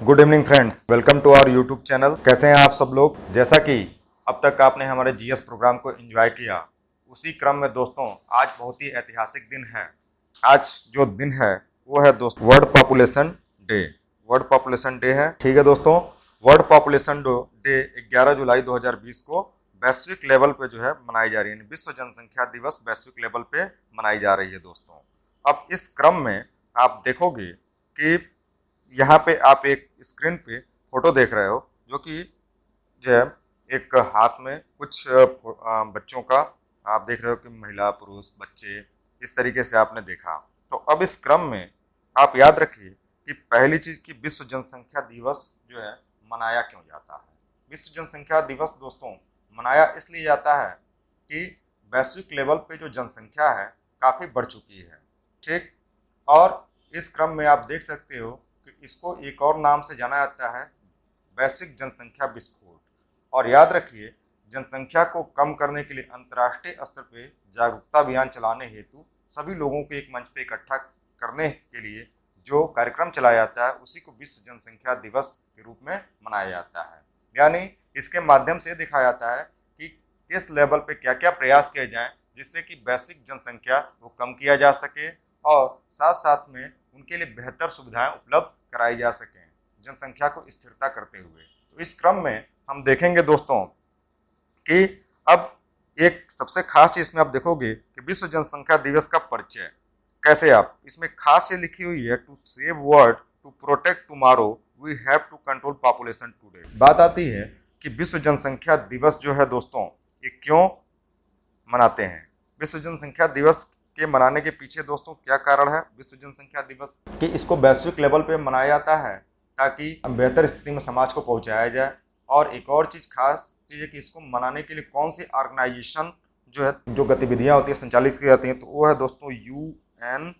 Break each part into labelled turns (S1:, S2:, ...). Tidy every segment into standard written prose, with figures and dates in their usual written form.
S1: Good evening friends, welcome to our YouTube channel. कैसे हैं आप सब लोग। जैसा कि अब तक आपने हमारे जीएस प्रोग्राम को एंजॉय किया, उसी क्रम में दोस्तों आज बहुत ही ऐतिहासिक दिन है। आज जो दिन है वो है दोस्तों world population day. World population day है, ठीक है दोस्तों। वर्ल्ड पॉपुलेशन डे 11 जुलाई 2020 को वैश्विक लेवल पे जो है मनाई जा रही है। विश्व जनसंख्या दिवस वैश्विक लेवल पे मनाई जा रही है दोस्तों। अब इस क्रम में आप देखोगे कि यहाँ पे आप एक स्क्रीन पे फोटो देख रहे हो, जो कि जो है एक हाथ में कुछ बच्चों का आप देख रहे हो कि महिला पुरुष बच्चे इस तरीके से आपने देखा। तो अब इस क्रम में आप याद रखिए कि पहली चीज की विश्व जनसंख्या दिवस जो है मनाया क्यों जाता है। विश्व जनसंख्या दिवस दोस्तों मनाया इसलिए जाता है कि वैश्विक लेवल पे जो जनसंख्या है काफ़ी बढ़ चुकी है, ठीक। और इस क्रम में आप देख सकते हो कि इसको एक और नाम से जाना जाता है वैश्विक जनसंख्या विस्फोट। और याद रखिए, जनसंख्या को कम करने के लिए अंतर्राष्ट्रीय स्तर पर जागरूकता अभियान चलाने हेतु सभी लोगों को एक मंच पर इकट्ठा करने के लिए जो कार्यक्रम चलाया जाता है उसी को विश्व जनसंख्या दिवस के रूप में मनाया जाता है। यानी इसके माध्यम से दिखाया जाता है कि किस लेवल पे क्या क्या प्रयास किए जाएं जिससे कि वैश्विक जनसंख्या को कम किया जा सके और साथ साथ में उनके लिए बेहतर सुविधाएं उपलब्ध कराई जा सकें, जनसंख्या को स्थिरता करते हुए। तो इस क्रम में हम देखेंगे दोस्तों कि अब एक सबसे खास चीज में आप देखोगे कि विश्व जनसंख्या दिवस का परिचय कैसे। आप इसमें खास चीज लिखी हुई है, to save world to protect tomorrow we have to control population today. बात आती है कि विश्व जनसंख्या दिवस जो है दोस्तों ये क्यों मनाते हैं। विश्व जनसंख्या दिवस के मनाने के पीछे दोस्तों क्या कारण है। विश्व जनसंख्या दिवस कि इसको वैश्विक लेवल पे मनाया जाता है ताकि बेहतर स्थिति में समाज को पहुंचाया जाए। और एक और चीज खास चीज है कि इसको मनाने के लिए कौन सी ऑर्गेनाइजेशन जो है जो गतिविधियां होती है संचालित की जाती हैं, तो वो है दोस्तों UNFPA।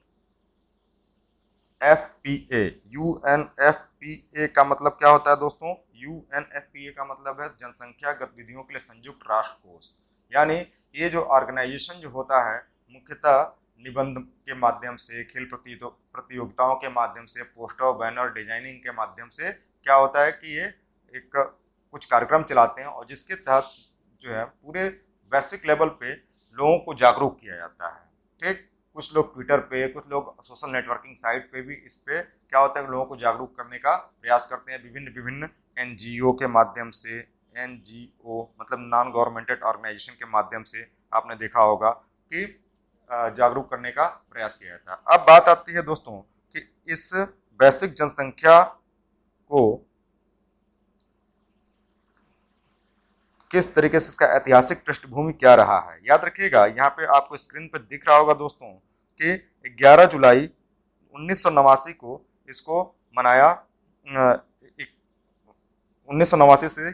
S1: UNFPA का मतलब क्या होता है दोस्तों। UNFPA का मतलब है जनसंख्या गतिविधियों के लिए संयुक्त राष्ट्र कोष। यानी ये जो ऑर्गेनाइजेशन जो होता है मुख्यतः निबंध के माध्यम से, खेल प्रतियोगिताओं के माध्यम से, पोस्टर बैनर डिजाइनिंग के माध्यम से क्या होता है कि ये एक कुछ कार्यक्रम चलाते हैं और जिसके तहत जो है पूरे वैश्विक लेवल पे लोगों को जागरूक किया जाता है, ठीक। कुछ लोग ट्विटर पे, कुछ लोग सोशल नेटवर्किंग साइट पे भी इस पे क्या होता है लोगों को जागरूक करने का प्रयास करते हैं विभिन्न NGO के माध्यम से। NGO मतलब नॉन गवर्नमेंटेड ऑर्गेनाइजेशन के माध्यम से आपने देखा होगा कि जागरूक करने का प्रयास किया जाता है। अब बात आती है दोस्तों कि इस वैश्विक जनसंख्या को किस तरीके से, इसका ऐतिहासिक पृष्ठभूमि क्या रहा है। याद रखिएगा, यहाँ पे आपको स्क्रीन पर दिख रहा होगा दोस्तों कि 11 जुलाई 1989 को इसको मनाया 1989 से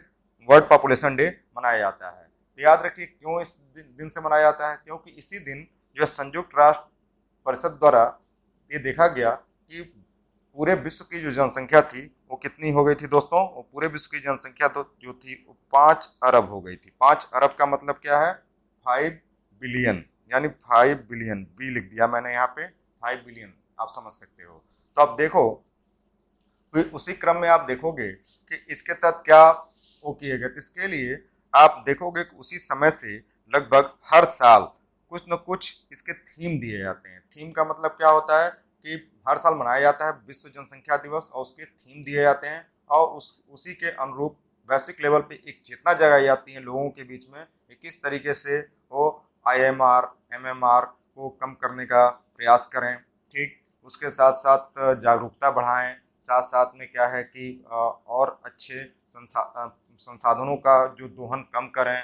S1: वर्ल्ड पॉपुलेशन डे मनाया जाता है। तो याद रखिए क्यों इस दिन से मनाया जाता है, क्योंकि इसी दिन जो संयुक्त राष्ट्र परिषद द्वारा ये देखा गया कि पूरे विश्व की जो जनसंख्या थी वो कितनी हो गई थी दोस्तों। वो पूरे विश्व की जनसंख्या तो जो थी वो 5 अरब हो गई थी। 5 अरब का मतलब क्या है, 5 बिलियन, यानी 5 बिलियन, बी लिख दिया मैंने यहाँ पे, 5 बिलियन आप समझ सकते हो। तो अब देखो उसी क्रम में आप देखोगे कि इसके तहत क्या वो किए गए। इसके लिए आप देखोगे कि उसी समय से लगभग हर साल कुछ न कुछ इसके थीम दिए जाते हैं। थीम का मतलब क्या होता है कि हर साल मनाया जाता है विश्व जनसंख्या दिवस और उसके थीम दिए जाते हैं और उसी के अनुरूप वैश्विक लेवल पे एक चेतना जगाई जाती है लोगों के बीच में कि किस तरीके से वो IMR MMR को कम करने का प्रयास करें, ठीक। उसके साथ साथ जागरूकता बढ़ाएं, साथ साथ में क्या है कि और अच्छे संसाधनों का जो दोहन कम करें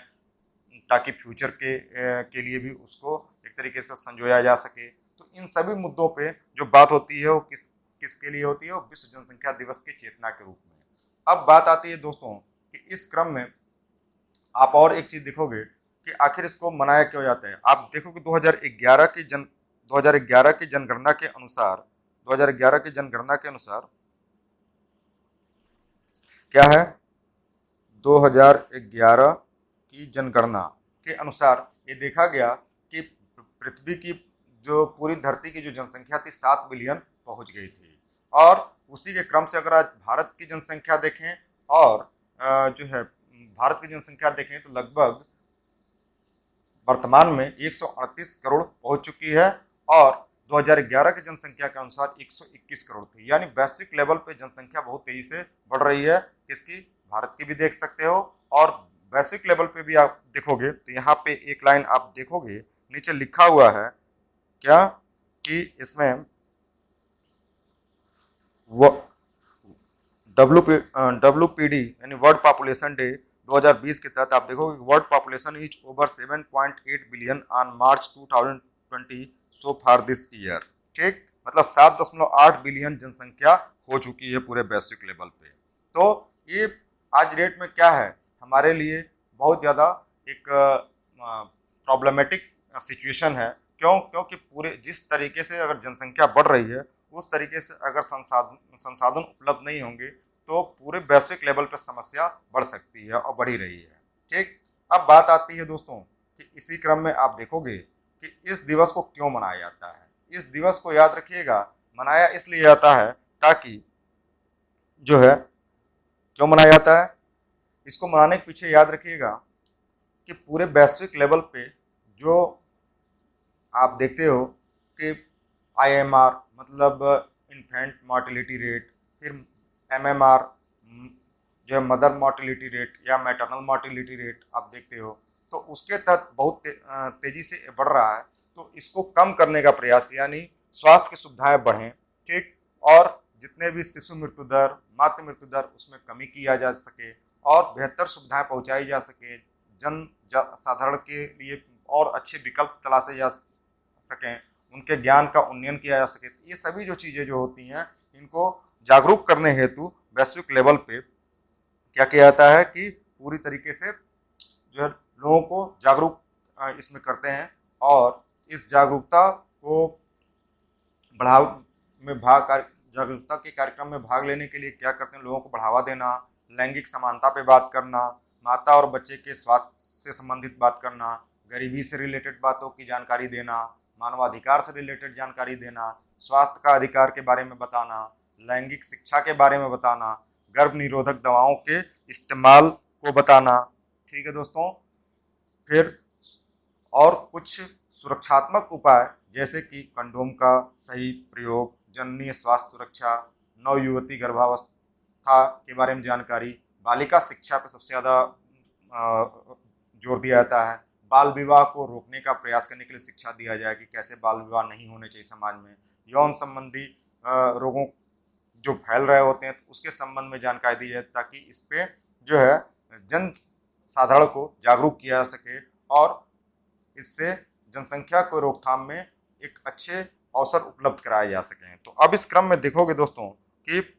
S1: ताकि फ्यूचर के लिए भी उसको एक तरीके से संजोया जा सके। तो इन सभी मुद्दों पे जो बात होती है वो किसके लिए होती है, वो विश्व जनसंख्या दिवस की चेतना के रूप में। अब बात आती है दोस्तों कि इस क्रम में आप और एक चीज देखोगे कि आखिर इसको मनाया क्यों जाता है। आप देखो कि 2011 की जनगणना के अनुसार 2011 की जनगणना के अनुसार क्या है, 2011 की जनगणना के अनुसार ये देखा गया कि पृथ्वी की जो पूरी धरती की जो जनसंख्या थी 7 बिलियन पहुंच गई थी। और उसी के क्रम से अगर आज भारत की जनसंख्या देखें और जो है भारत की जनसंख्या देखें तो लगभग वर्तमान में 138 करोड़ पहुंच चुकी है और 2011 की जनसंख्या के अनुसार 121 करोड़ थी। यानी वैश्विक लेवल पे जनसंख्या बहुत तेजी से बढ़ रही है। किसकी? भारत की भी देख सकते हो। और वैश्विक लेवल पे भी आप देखोगे तो यहाँ पे एक लाइन आप देखोगे नीचे लिखा हुआ है क्या कि इसमें WPD यानी वर्ल्ड पॉपुलेशन डे 2020 के तहत आप देखोगे world population is over 7.8 billion on March 2020 so far this year. ठीक, मतलब 7.8 बिलियन जनसंख्या हो चुकी है पूरे वैश्विक लेवल पे। तो ये आज डेट में क्या है, हमारे लिए बहुत ज़्यादा एक प्रॉब्लमेटिक सिचुएशन है। क्योंकि पूरे जिस तरीके से अगर जनसंख्या बढ़ रही है उस तरीके से अगर संसाधन उपलब्ध नहीं होंगे तो पूरे वैश्विक लेवल पर समस्या बढ़ सकती है और बढ़ ही रही है। ठीक, अब बात आती है दोस्तों कि इसी क्रम में आप देखोगे कि इस दिवस को क्यों मनाया जाता है। इस दिवस को याद रखिएगा, मनाया इसलिए जाता है ताकि जो है क्यों मनाया जाता है, इसको मनाने के पीछे याद रखिएगा कि पूरे वैश्विक लेवल पे जो आप देखते हो कि IMR मतलब इन्फेंट मोर्टेलिटी रेट, फिर MMR जो है मदर मोर्टेलिटी रेट या मैटरनल मोर्टेलिटी रेट आप देखते हो, तो उसके तहत बहुत तेज़ी से बढ़ रहा है। तो इसको कम करने का प्रयास यानी स्वास्थ्य की सुविधाएं बढ़ें। ठीक, और जितने भी शिशु मृत्यु दर, मातृ मृत्यु दर उसमें कमी किया जा सके और बेहतर सुविधाएं पहुंचाई जा सके, साधारण के लिए और अच्छे विकल्प तलाशे जा सकें, उनके ज्ञान का उन्नयन किया जा सके। ये सभी जो चीज़ें जो होती हैं इनको जागरूक करने हेतु वैश्विक लेवल पे क्या किया जाता है कि पूरी तरीके से जो है लोगों को जागरूक इसमें करते हैं और इस जागरूकता को जागरूकता के कार्यक्रम में भाग लेने के लिए क्या करते हैं, लोगों को बढ़ावा देना, लैंगिक समानता पे बात करना, माता और बच्चे के स्वास्थ्य से संबंधित बात करना, गरीबी से रिलेटेड बातों की जानकारी देना, मानवाधिकार से रिलेटेड जानकारी देना, स्वास्थ्य का अधिकार के बारे में बताना, लैंगिक शिक्षा के बारे में बताना, गर्भ निरोधक दवाओं के इस्तेमाल को बताना। ठीक है दोस्तों, फिर और कुछ सुरक्षात्मक उपाय जैसे कि कंडोम का सही प्रयोग, जननी स्वास्थ्य सुरक्षा, नवयुवती गर्भावस्था के बारे में जानकारी, बालिका शिक्षा पर सबसे ज़्यादा जोर दिया जाता है। बाल विवाह को रोकने का प्रयास करने के लिए शिक्षा दिया जाए कि कैसे बाल विवाह नहीं होने चाहिए समाज में। यौन संबंधी रोगों जो फैल रहे होते हैं उसके संबंध में जानकारी दी जाए ताकि इस पे जो है जन साधारण को जागरूक किया जा सके और इससे जनसंख्या को रोकथाम में एक अच्छे अवसर उपलब्ध कराए जा सकें। तो अब इस क्रम में देखोगे दोस्तों कि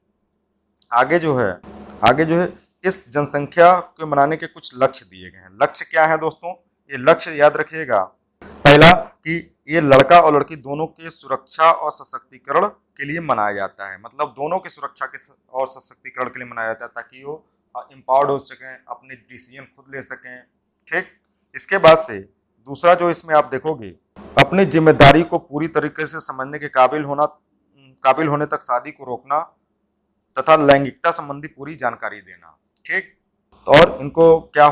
S1: आगे जो है इस जनसंख्या को मनाने के कुछ लक्ष्य दिए गए हैं। लक्ष्य क्या है दोस्तों, ये लक्ष्य याद रखिएगा। पहला कि ये लड़का और लड़की दोनों के सुरक्षा और सशक्तिकरण के लिए मनाया जाता है, मतलब दोनों की सुरक्षा के और सशक्तिकरण के लिए मनाया जाता है ताकि वो एम्पावर्ड हो सकें, अपने डिसीजन खुद ले सकें। ठीक, इसके बाद से दूसरा जो इसमें आप देखोगे, अपनी जिम्मेदारी को पूरी तरीके से समझने के काबिल होने तक शादी को रोकना तथा लैंगिकता संबंधी पूरी जानकारी देना। ठीक, और इनको क्या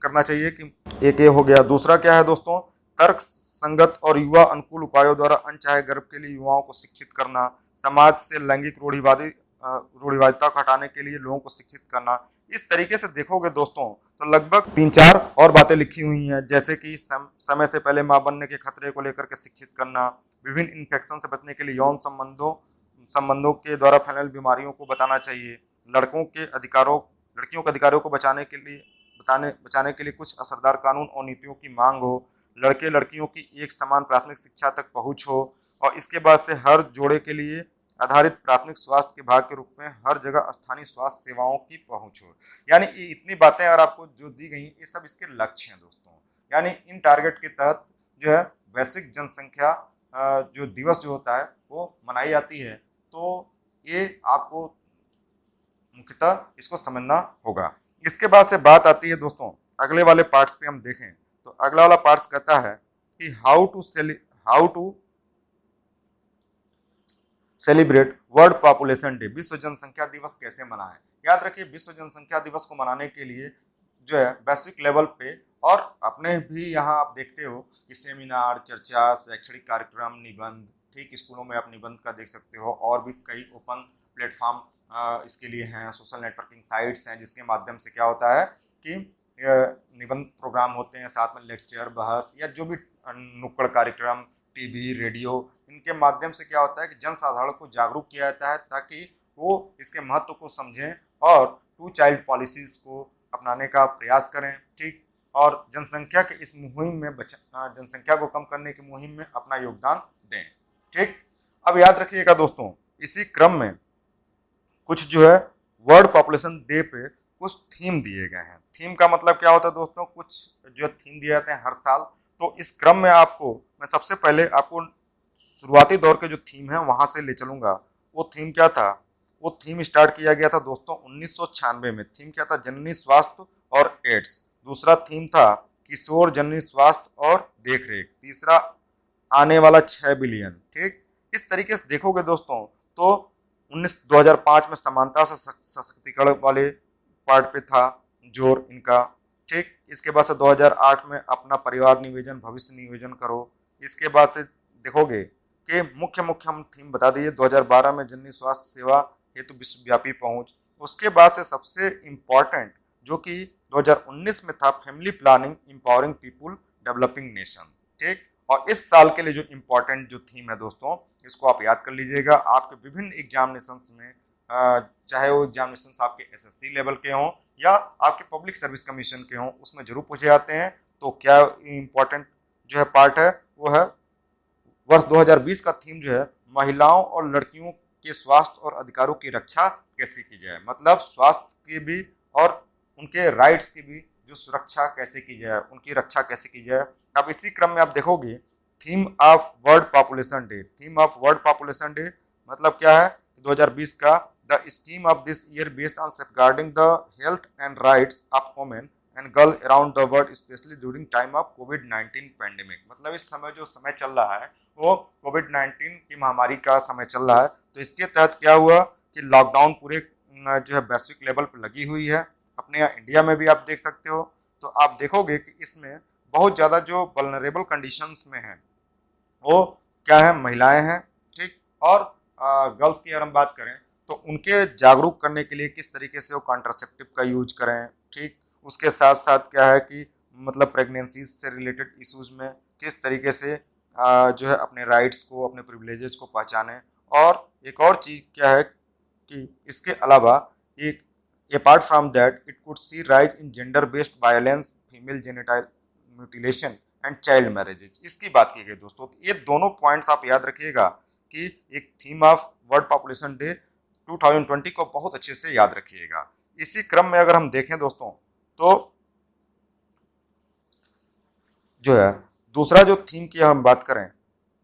S1: करना चाहिए कि एक ये हो गया। दूसरा क्या है दोस्तों, तर्क संगत और युवा अनुकूल उपायों द्वारा अनचाहे गर्भ के लिए युवाओं को शिक्षित करना, समाज से लैंगिक रूढ़िवादिता को हटाने के लिए लोगों को शिक्षित करना। इस तरीके से देखोगे दोस्तों तो लगभग 3-4 और बातें लिखी हुई हैं, जैसे कि समय से पहले मां बनने के खतरे को लेकर के शिक्षित करना, विभिन्न इन्फेक्शन से बचने के लिए यौन संबंधों के द्वारा फैलने वाली बीमारियों को बताना चाहिए, लड़कियों के अधिकारों को बचाने के लिए कुछ असरदार कानून और नीतियों की मांग हो, लड़के लड़कियों की एक समान प्राथमिक शिक्षा तक पहुंच हो और इसके बाद से हर जोड़े के लिए आधारित प्राथमिक स्वास्थ्य के भाग के रूप में हर जगह स्थानीय स्वास्थ्य सेवाओं की पहुंच हो। यानी ये इतनी बातें अगर आपको जो दी गई ये सब इसके लक्ष्य हैं दोस्तों। यानी इन टारगेट के तहत जो है वैश्विक जनसंख्या जो दिवस जो होता है वो मनाई जाती है। तो ये आपको मुख्यतः इसको समझना होगा। इसके बाद से बात आती है दोस्तों अगले वाले पार्ट्स पे हम देखें तो अगला वाला पार्ट्स कहता है कि how to celebrate world population day, विश्व जनसंख्या दिवस कैसे मनाएं। याद रखिए विश्व जनसंख्या दिवस को मनाने के लिए जो है वैश्विक लेवल पे और अपने भी यहाँ आप देखते हो कि सेमिनार, चर्चा, शैक्षणिक कार्यक्रम, निबंध, ठीक स्कूलों में आप निबंध का देख सकते हो, और भी कई ओपन प्लेटफॉर्म इसके लिए हैं, सोशल नेटवर्किंग साइट्स हैं जिसके माध्यम से क्या होता है कि निबंध प्रोग्राम होते हैं, साथ में लेक्चर, बहस या जो भी नुक्कड़ कार्यक्रम, टीवी, रेडियो, इनके माध्यम से क्या होता है कि जन साधारण को जागरूक किया जाता है ताकि वो इसके महत्व को समझें और 2 चाइल्ड पॉलिसीज को अपनाने का प्रयास करें, ठीक, और जनसंख्या के इस मुहिम में जनसंख्या को कम करने की मुहिम में अपना योगदान दें, ठीक। अब याद रखिएगा दोस्तों, इसी क्रम में कुछ जो है वर्ल्ड पॉपुलेशन डे पे कुछ थीम दिए गए हैं। थीम का मतलब क्या होता है दोस्तों, कुछ जो थीम दिए जाते हैं हर साल। तो इस क्रम में आपको मैं सबसे पहले आपको शुरुआती दौर के जो थीम है वहां से ले चलूंगा। वो थीम क्या था, वो थीम स्टार्ट किया गया था दोस्तों 1996 में। थीम क्या था, जननी स्वास्थ्य और एड्स। दूसरा थीम था किशोर जननी स्वास्थ्य और देखरेख। तीसरा आने वाला 6 बिलियन, ठीक। इस तरीके से देखोगे दोस्तों तो 2005 में समानता से सशक्तिकरण वाले पार्ट पे था जोर इनका, ठीक। इसके बाद से 2008 में अपना परिवार नियोजन, भविष्य नियोजन करो। इसके बाद से देखोगे कि मुख्य हम थीम बता दिए। 2012 में जननी स्वास्थ्य सेवा हेतु विश्वव्यापी पहुंच। उसके बाद से सबसे इम्पॉर्टेंट जो कि 2019 में था, family planning empowering people developing nation, ठीक। और इस साल के लिए जो इम्पोर्टेंट जो थीम है दोस्तों, इसको आप याद कर लीजिएगा। आपके विभिन्न एग्जामिनेशंस में चाहे वो एग्जामिनेशंस आपके एसएससी लेवल के हों या आपके पब्लिक सर्विस कमीशन के हों, उसमें जरूर पूछे जाते हैं। तो क्या इम्पोर्टेंट जो है पार्ट है वो है वर्ष 2020 का थीम जो है महिलाओं और लड़कियों के स्वास्थ्य और अधिकारों की रक्षा कैसे की जाए। मतलब स्वास्थ्य की भी और उनके राइट्स की भी जो सुरक्षा कैसे की जाए, उनकी रक्षा कैसे की जाए। अब इसी क्रम में आप देखोगे theme of world population day. Theme of world population day मतलब क्या है, 2020 का the scheme of this year based on safeguarding the health and rights of women and girl around the world specially during time of covid pandemic. मतलब इस समय जो समय चल रहा है वो कोविड-19 की महामारी का समय चल रहा है। तो इसके तहत क्या हुआ कि लॉकडाउन पूरे जो है वैश्विक लेवल पर लगी हुई है। अपने यहाँ इंडिया में भी आप देख सकते हो। तो आप देखोगे कि इसमें बहुत ज़्यादा जो वल्नरेबल कंडीशंस में हैं वो क्या है, महिलाएं हैं, ठीक। और गर्ल्स की अगर हम बात करें तो उनके जागरूक करने के लिए किस तरीके से वो कॉन्ट्रासेप्टिव का यूज करें, ठीक। उसके साथ साथ क्या है कि मतलब प्रेगनेंसी से रिलेटेड इश्यूज में किस तरीके से जो है अपने राइट्स को, अपने प्रिविलेजेस को पहचानें। और एक और चीज़ क्या है कि इसके अलावा एक apart from that it could see rise in gender based violence, female genital mutilation and child marriages. इसकी बात की गई दोस्तों। तो ये दोनों पॉइंट्स आप याद रखिएगा कि एक theme of world population day 2020 को बहुत अच्छे से याद रखिएगा। इसी क्रम में अगर हम देखें दोस्तों तो जो है दूसरा जो थीम की हम बात करें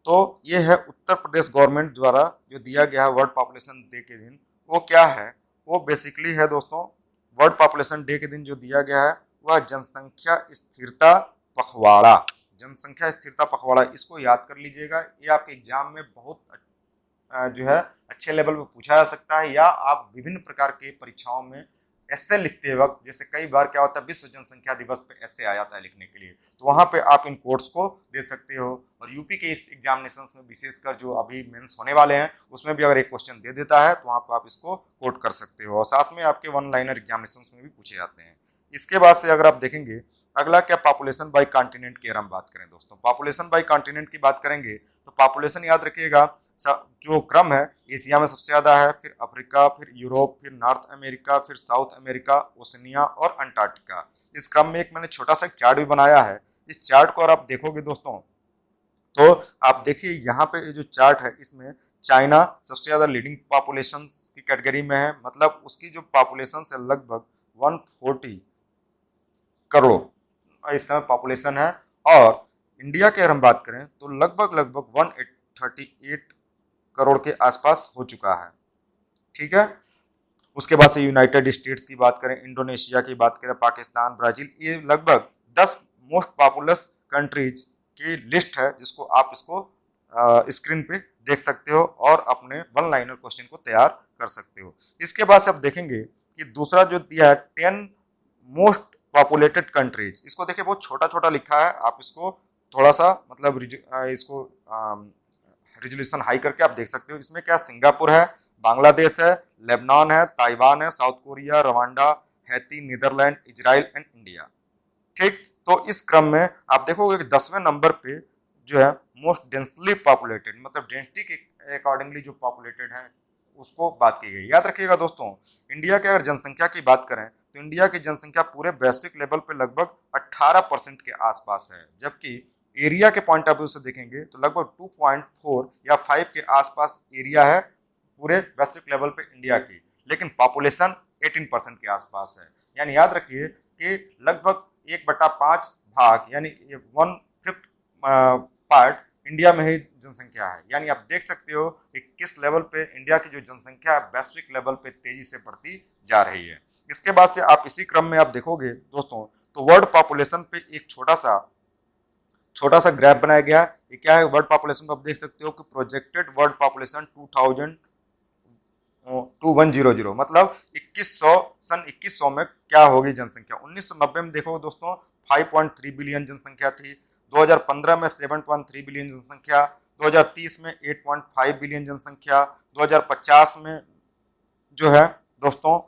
S1: तो ये है उत्तर प्रदेश गवर्नमेंट द्वारा जो दिया गया है वर्ल्ड पॉपुलेशन डे के दिन। वो क्या है, वो बेसिकली है दोस्तों वर्ल्ड पॉपुलेशन डे के दिन जो दिया गया है वह जनसंख्या स्थिरता पखवाड़ा। जनसंख्या स्थिरता पखवाड़ा, इसको याद कर लीजिएगा। ये आपके एग्जाम में बहुत जो है अच्छे लेवल पे पूछा जा सकता है, या आप विभिन्न प्रकार के परीक्षाओं में ऐसे लिखते वक्त, जैसे कई बार क्या होता है विश्व जनसंख्या दिवस पे ऐसे आ जाता है लिखने के लिए, तो वहाँ पे आप इन कोट्स को दे सकते हो। और यूपी के इस एग्जामिनेशंस में विशेषकर जो अभी मेंस होने वाले हैं उसमें भी अगर एक क्वेश्चन दे देता है तो वहाँ पर आप इसको कोट कर सकते हो। और साथ में आपके वन लाइनर एग्जामिनेशंस में भी पूछे जाते हैं। इसके बाद से अगर आप देखेंगे अगला क्या, पॉपुलेशन बाय कॉन्टिनेंट की अगर हम बात करें दोस्तों, पॉपुलेशन बाय कॉन्टिनेंट की बात करेंगे तो पॉपुलेशन याद रखिएगा जो क्रम है एशिया में सबसे ज्यादा है, फिर अफ्रीका, फिर यूरोप, फिर नॉर्थ अमेरिका, फिर साउथ अमेरिका, ओशनिया और अंटार्कटिका। इस क्रम में एक मैंने छोटा सा चार्ट भी बनाया है। इस चार्ट को अगर आप देखोगे दोस्तों तो आप देखिए यहाँ पे जो चार्ट है इसमें चाइना सबसे ज्यादा लीडिंग पॉपुलेशन की कैटेगरी में है। मतलब उसकी जो पॉपुलेशन है लगभग 140 करोड़ इस समय पॉपुलेशन है। और इंडिया की अगर हम बात करें तो लगभग 138 करोड़ के आसपास हो चुका है, ठीक है। उसके बाद से यूनाइटेड स्टेट्स की बात करें, इंडोनेशिया की बात करें, पाकिस्तान, ब्राजील, ये लगभग 10 मोस्ट पॉपुलस कंट्रीज की लिस्ट है जिसको आप इसको स्क्रीन पे देख सकते हो और अपने वन लाइनर क्वेश्चन को तैयार कर सकते हो। इसके बाद से आप देखेंगे कि दूसरा जो दिया है 10 मोस्ट पॉपुलेटेड कंट्रीज, इसको देखिए बहुत छोटा छोटा लिखा है, आप इसको थोड़ा सा मतलब इसको रिजोल्यूशन हाई करके आप देख सकते हो। इसमें क्या सिंगापुर है, बांग्लादेश है, लेबनान है, ताइवान है, South Korea, Rwanda, Haiti, Netherland, Israel and India. ठीक, तो इस क्रम में आप देखोगे कि 10वें नंबर पे जो है मोस्ट डेंसली पॉपुलेटेड, मतलब डेंसिटी के अकॉर्डिंगली जो पॉपुलेटेड है उसको बात की गई। याद रखिएगा दोस्तों, इंडिया के अगर जनसंख्या की बात करें तो इंडिया की जनसंख्या पूरे वैश्विक लेवल पे लगभग 18% के आसपास है, जबकि एरिया के पॉइंट ऑफ व्यू से देखेंगे तो लगभग 2.4 या 5 के आसपास एरिया है पूरे वैश्विक लेवल पे इंडिया की, लेकिन पॉपुलेशन 18% के आसपास है। यानी याद रखिए कि लगभग 1/5 भाग यानी 1/5 पार्ट इंडिया में ही जनसंख्या है। यानी आप देख सकते हो कि किस लेवल पे इंडिया की जो जनसंख्या वैश्विक लेवल पे तेजी से बढ़ती जा रही है। इसके बाद से आप इसी क्रम में आप देखोगे दोस्तों तो वर्ल्ड पॉपुलेशन पे एक छोटा सा ग्राफ बनाया गया है। ये क्या है, वर्ल्ड पॉपुलेशन पे आप देख सकते हो कि प्रोजेक्टेड वर्ल्ड पॉपुलेशन 2100, मतलब 2100 में क्या होगी जनसंख्या। 1990 में देखो दोस्तों 5.3 बिलियन जनसंख्या थी, 2015 में 7.3 बिलियन जनसंख्या, 2030 में 8.5 बिलियन जनसंख्या, 2050 में जो है दोस्तों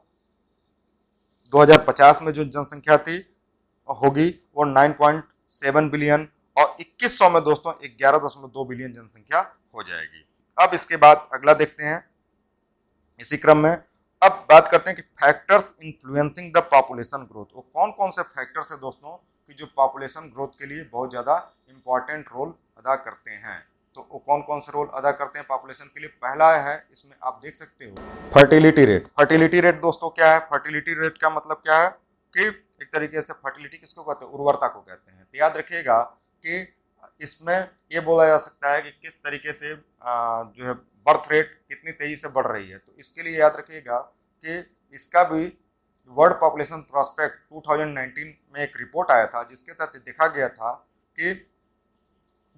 S1: 2050 में जो जनसंख्या थी होगी वो 9.7 बिलियन, और 2100 में दोस्तों 11.2 बिलियन जनसंख्या हो जाएगी। अब इसके बाद अगला देखते हैं इसी क्रम में। अब बात करते हैं कि factors influencing the population growth, वो कौन कौन से फैक्टर्स है दोस्तों कि जो पॉपुलेशन ग्रोथ के लिए बहुत ज़्यादा इंपॉर्टेंट रोल अदा करते हैं। तो वो कौन कौन से रोल अदा करते हैं पॉपुलेशन के लिए। पहला है, इसमें आप देख सकते हो फर्टिलिटी रेट। फर्टिलिटी रेट दोस्तों क्या है, फर्टिलिटी रेट का मतलब क्या है कि एक तरीके से फर्टिलिटी किसको कहते हैं, उर्वरता को कहते हैं। तो याद रखिएगा कि इसमें ये बोला जा सकता है कि किस तरीके से जो है बर्थ रेट कितनी तेजी से बढ़ रही है। तो इसके लिए याद रखिएगा कि इसका भी वर्ल्ड पॉपुलेशन प्रोस्पेक्ट 2019 में एक रिपोर्ट आया था जिसके तहत देखा गया था कि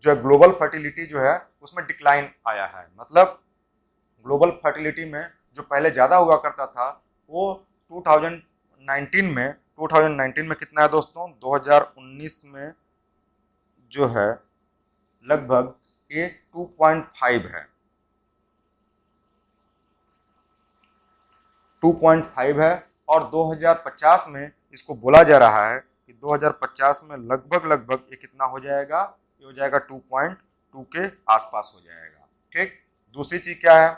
S1: जो ग्लोबल फर्टिलिटी जो है उसमें डिक्लाइन आया है। मतलब ग्लोबल फर्टिलिटी में जो पहले ज़्यादा हुआ करता था वो 2019 में कितना है दोस्तों, 2019 में जो है लगभग ये 2.5 है, 2.5 है। और 2050 में इसको बोला जा रहा है कि 2050 में लगभग ये कितना हो जाएगा, ये हो जाएगा 2.2 के आसपास हो जाएगा। ठीक, दूसरी चीज क्या है,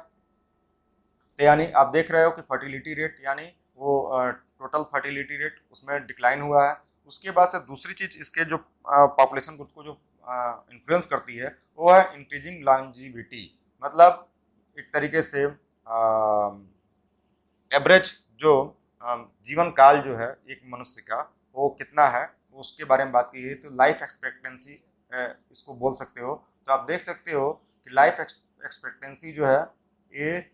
S1: तो यानी आप देख रहे हो कि फर्टिलिटी रेट यानी वो टोटल फर्टिलिटी रेट उसमें डिक्लाइन हुआ है। उसके बाद से दूसरी चीज इसके जो पॉपुलेशन ग्रोथ को जो इन्फ्लुएंस करती है वो है इंक्रीजिंग लॉन्जिविटी, मतलब एक तरीके से एवरेज जो जीवन काल जो है एक मनुष्य का वो कितना है उसके बारे में बात की है। तो लाइफ एक्सपेक्टेंसी इसको बोल सकते हो। तो आप देख सकते हो कि लाइफ एक्सपेक्टेंसी जो है ये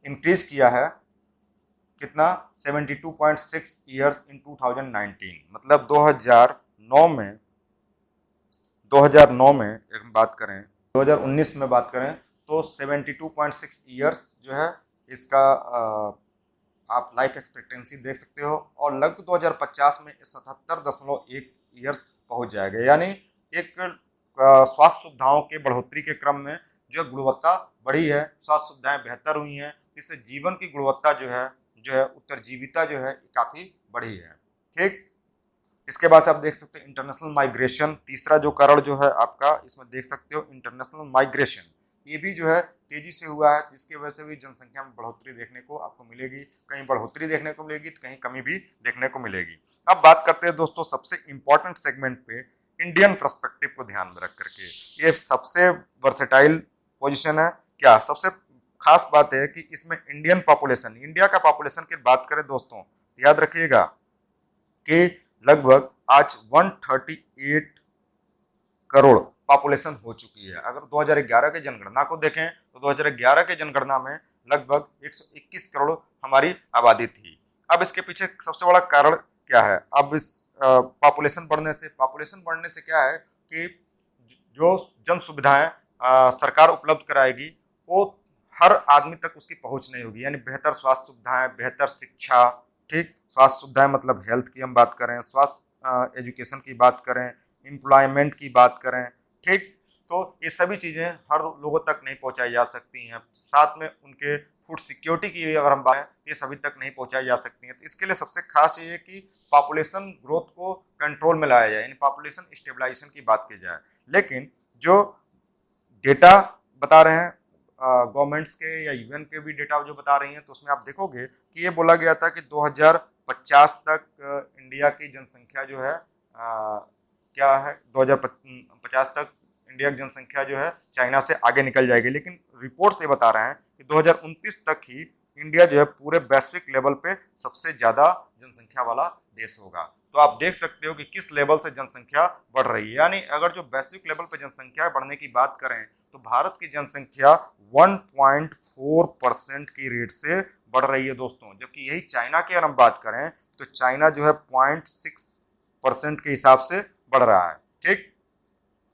S1: इंक्रीज किया है कितना, 72.6 ईयर्स इन 2019, मतलब 2009 में एक बात करें, 2019 में बात करें तो 72.6 ईयर्स जो है इसका आप लाइफ एक्सपेक्टेंसी देख सकते हो। और लगभग 2050 में 77.1 ईयर्स पहुंच जाएगा। यानी एक स्वास्थ्य सुविधाओं के बढ़ोतरी के क्रम में जो गुणवत्ता बढ़ी है, स्वास्थ्य सुविधाएं बेहतर हुई हैं, इससे जीवन की गुणवत्ता जो है उत्तरजीविता जो है काफ़ी बढ़ी है। ठीक, इसके बाद से आप देख सकते हो इंटरनेशनल माइग्रेशन, तीसरा जो कारण जो है आपका इसमें देख सकते हो इंटरनेशनल माइग्रेशन, ये भी जो है तेजी से हुआ है जिसकी वजह से भी जनसंख्या में बढ़ोतरी देखने को आपको मिलेगी। कहीं बढ़ोतरी देखने को मिलेगी तो कहीं कमी भी देखने को मिलेगी। अब बात करते हैं दोस्तों सबसे इंपॉर्टेंट सेगमेंट पे, इंडियन पर्सपेक्टिव को ध्यान में रख करके। ये सबसे वर्सेटाइल पोजीशन है। क्या सबसे खास बात है कि इसमें इंडियन पॉपुलेशन, इंडिया का पॉपुलेशन की बात करें दोस्तों, याद रखिएगा कि लगभग आज 138 करोड़ पॉपुलेशन हो चुकी है। अगर 2011 के जनगणना को देखें तो 2011 के जनगणना में लगभग 121 करोड़ हमारी आबादी थी। अब इसके पीछे सबसे बड़ा कारण क्या है, अब इस पॉपुलेशन बढ़ने से क्या है कि जो जन सुविधाएं सरकार उपलब्ध कराएगी वो हर आदमी तक उसकी पहुंच नहीं होगी। यानी बेहतर स्वास्थ्य सुविधाएं, बेहतर शिक्षा, ठीक, स्वास्थ्य सुविधाएं मतलब हेल्थ की हम बात करें, स्वास्थ्य एजुकेशन की बात करें, एम्प्लॉयमेंट की बात करें, ठीक, तो ये सभी चीज़ें हर लोगों तक नहीं पहुंचाई जा सकती हैं। साथ में उनके फूड सिक्योरिटी की अगर हम बात, ये सभी तक नहीं पहुंचाई जा सकती हैं। तो इसके लिए सबसे खास ये है कि पॉपुलेशन ग्रोथ को कंट्रोल में लाया जाए, यानी पॉपुलेशन स्टेबलाइजेशन की बात की जाए। लेकिन जो डेटा बता रहे हैं गवर्नमेंट्स के या यूएन के भी डेटा जो बता रही हैं, तो उसमें आप देखोगे कि ये बोला गया था कि 2050 तक इंडिया की जनसंख्या जो है क्या है, 2050 तक इंडिया की जनसंख्या जो है चाइना से आगे निकल जाएगी। लेकिन रिपोर्ट से बता रहे हैं कि 2029 तक ही इंडिया जो है पूरे वैश्विक लेवल पे सबसे ज्यादा जनसंख्या वाला देश होगा। तो आप देख सकते हो कि किस लेवल से जनसंख्या बढ़ रही है। यानी अगर जो वैश्विक लेवल पे जनसंख्या बढ़ने की बात करें तो भारत की जनसंख्या 1.4% की रेट से बढ़ रही है दोस्तों। जबकि यही चाइना की अगर हम बात करें तो चाइना जो है 0.6% के हिसाब से बढ़ रहा है, ठीक।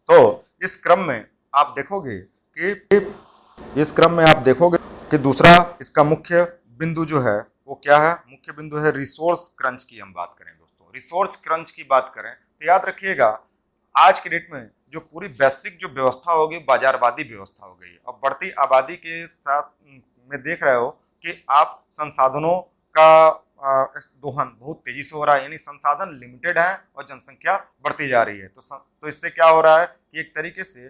S1: तो इस क्रम में आप देखोगे कि दूसरा इसका मुख्य बिंदु जो है वो क्या है, मुख्य बिंदु है रिसोर्स क्रंच की हम बात करें दोस्तों। रिसोर्स क्रंच की बात करें तो याद रखिएगा आज के डेट में जो पूरी वैश्विक जो व्यवस्था होगी बाजारवादी व्यवस्था हो गई। अब बढ़ती आबादी के साथ में देख रहे हो कि आप संसाधनों का दोहन बहुत तेजी से हो रहा है। यानी संसाधन लिमिटेड है और जनसंख्या बढ़ती जा रही है। तो इससे क्या हो रहा है कि एक तरीके से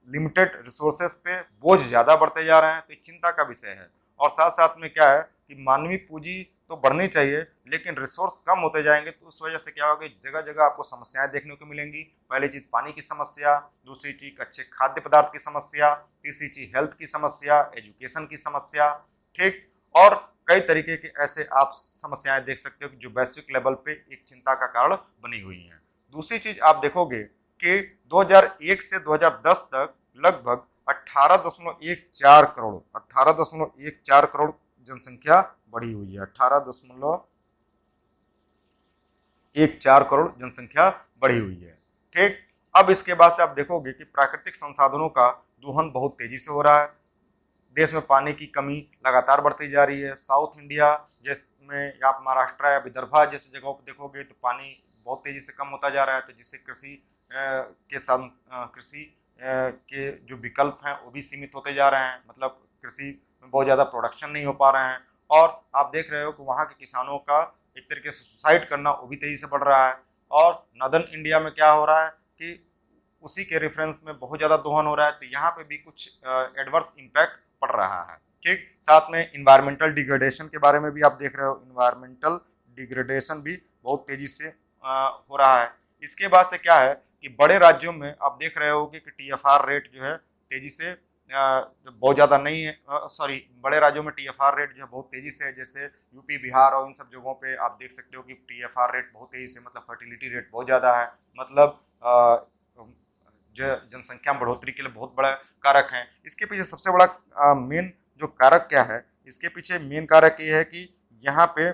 S1: लिमिटेड रिसोर्सेस पे बोझ ज्यादा बढ़ते जा रहे हैं। तो चिंता का विषय है। और साथ साथ में क्या है कि मानवीय पूंजी तो बढ़नी चाहिए लेकिन रिसोर्स कम होते जाएंगे। तो उस वजह से क्या होगा, जगह जगह आपको समस्याएं देखने को मिलेंगी। पहली चीज पानी की समस्या, दूसरी चीज अच्छे खाद्य पदार्थ की समस्या, तीसरी चीज हेल्थ की समस्या, एजुकेशन की समस्या, ठीक। और कई तरीके के ऐसे आप समस्याएं देख सकते हो कि जो वैश्विक लेवल पे एक चिंता का कारण बनी हुई हैं। दूसरी चीज आप देखोगे कि 2001 से 2010 तक लगभग 18.14 करोड़ जनसंख्या बढ़ी हुई है। 18.14 करोड़ जनसंख्या बढ़ी हुई है, ठीक। अब इसके बाद से आप देखोगे कि प्राकृतिक संसाधनों का दोहन बहुत तेजी से हो रहा है। देश में पानी की कमी लगातार बढ़ती जा रही है। साउथ इंडिया जिसमें या आप महाराष्ट्र या विदर्भा जैसी जगहों पर देखोगे तो पानी बहुत तेजी से कम होता जा रहा है। तो जिससे कृषि के जो विकल्प हैं वो भी सीमित होते जा रहे हैं। मतलब कृषि में बहुत ज़्यादा प्रोडक्शन नहीं हो पा रहे हैं। और आप देख रहे हो कि वहाँ के किसानों का एक तरीके से सुसाइड करना वो भी तेजी से बढ़ रहा है। और नॉर्दर्न इंडिया में क्या हो रहा है कि उसी के रेफरेंस में बहुत ज़्यादा दोहन हो रहा है। तो यहाँ पे भी कुछ एडवर्स इम्पैक्ट पड़ रहा है, ठीक। साथ में इन्वायरमेंटल डिग्रेडेशन के बारे में भी आप देख रहे हो। इन्वायरमेंटल डिग्रेडेशन भी बहुत तेजी से हो रहा है। इसके बाद से क्या है कि बड़े राज्यों में आप देख रहे हो कि टीएफआर रेट जो है तेजी से बहुत ज़्यादा नहीं है। बड़े राज्यों में टीएफआर रेट जो है बहुत तेजी से है। जैसे यूपी, बिहार और इन सब जगहों पे आप देख सकते हो कि टीएफआर रेट बहुत तेजी से, मतलब फर्टिलिटी रेट बहुत ज़्यादा है। मतलब जनसंख्या में बढ़ोतरी के लिए बहुत बड़ा कारक है। इसके पीछे सबसे बड़ा मेन जो कारक क्या है, इसके पीछे मेन कारक ये है कि यहाँ पे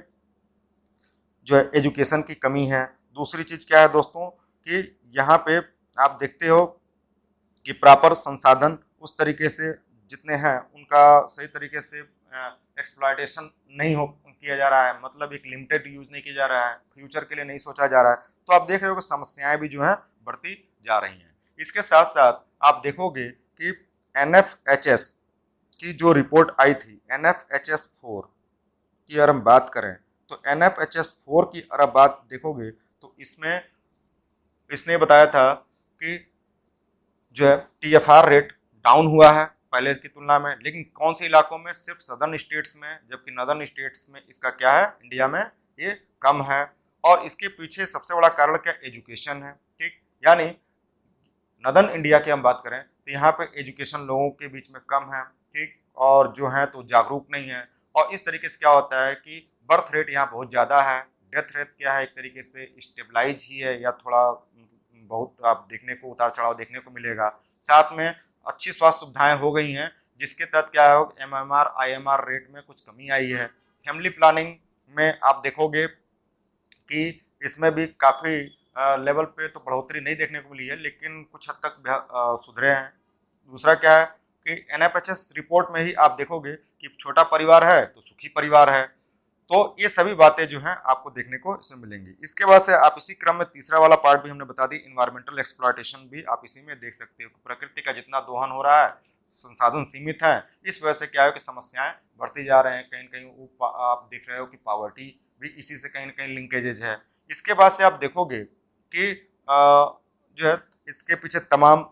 S1: जो है एजुकेशन की कमी है। दूसरी चीज़ क्या है दोस्तों कि यहाँ पे आप देखते हो कि प्रॉपर संसाधन उस तरीके से जितने हैं उनका सही तरीके से एक्सप्लॉयटेशन नहीं हो किया जा रहा है। मतलब एक लिमिटेड यूज नहीं किया जा रहा है, फ्यूचर के लिए नहीं सोचा जा रहा है। तो आप देख रहे हो कि समस्याएं भी जो हैं बढ़ती जा रही हैं। इसके साथ साथ आप देखोगे कि NFHS की जो रिपोर्ट आई थी, NFHS 4 की अगर हम बात करें तो NFHS 4 की अगर बात देखोगे तो इसने बताया था कि जो है टीएफआर रेट डाउन हुआ है पहले की तुलना में। लेकिन कौन से इलाकों में, सिर्फ सदर्न स्टेट्स में, जबकि नॉर्दर्न स्टेट्स में इसका क्या है, इंडिया में ये कम है। और इसके पीछे सबसे बड़ा कारण क्या, एजुकेशन है, ठीक। यानी नॉर्दर्न इंडिया की हम बात करें तो यहाँ पे एजुकेशन लोगों के बीच में कम है, ठीक। और जो है तो जागरूक नहीं है। और इस तरीके से क्या होता है कि बर्थ रेट यहाँ बहुत ज़्यादा है। डेथ रेट क्या है, एक तरीके से स्टेबलाइज ही है या थोड़ा बहुत आप देखने को उतार चढ़ाव देखने को मिलेगा। साथ में अच्छी स्वास्थ्य सुविधाएं हो गई हैं जिसके तहत क्या है, MMR IMR रेट में कुछ कमी आई है। फैमिली प्लानिंग में आप देखोगे कि इसमें भी काफ़ी लेवल पे तो बढ़ोतरी नहीं देखने को मिली है, लेकिन कुछ हद तक सुधरे हैं। दूसरा क्या है कि एनएफएचएस रिपोर्ट में ही आप देखोगे कि छोटा परिवार है तो सुखी परिवार है। तो ये सभी बातें जो हैं आपको देखने को इसमें मिलेंगी। इसके बाद से आप इसी क्रम में तीसरा वाला पार्ट भी हमने बता दी, इन्वायरमेंटल एक्सप्लॉयटेशन भी आप इसी में देख सकते हो। प्रकृति का जितना दोहन हो रहा है, संसाधन सीमित है, इस वजह से क्या है कि समस्याएं बढ़ती जा रहे हैं। कहीं न कहीं आप देख रहे हो कि पॉवर्टी भी इसी से कहीं न कहीं लिंकेजेज है। इसके बाद से आप देखोगे कि जो है इसके पीछे तमाम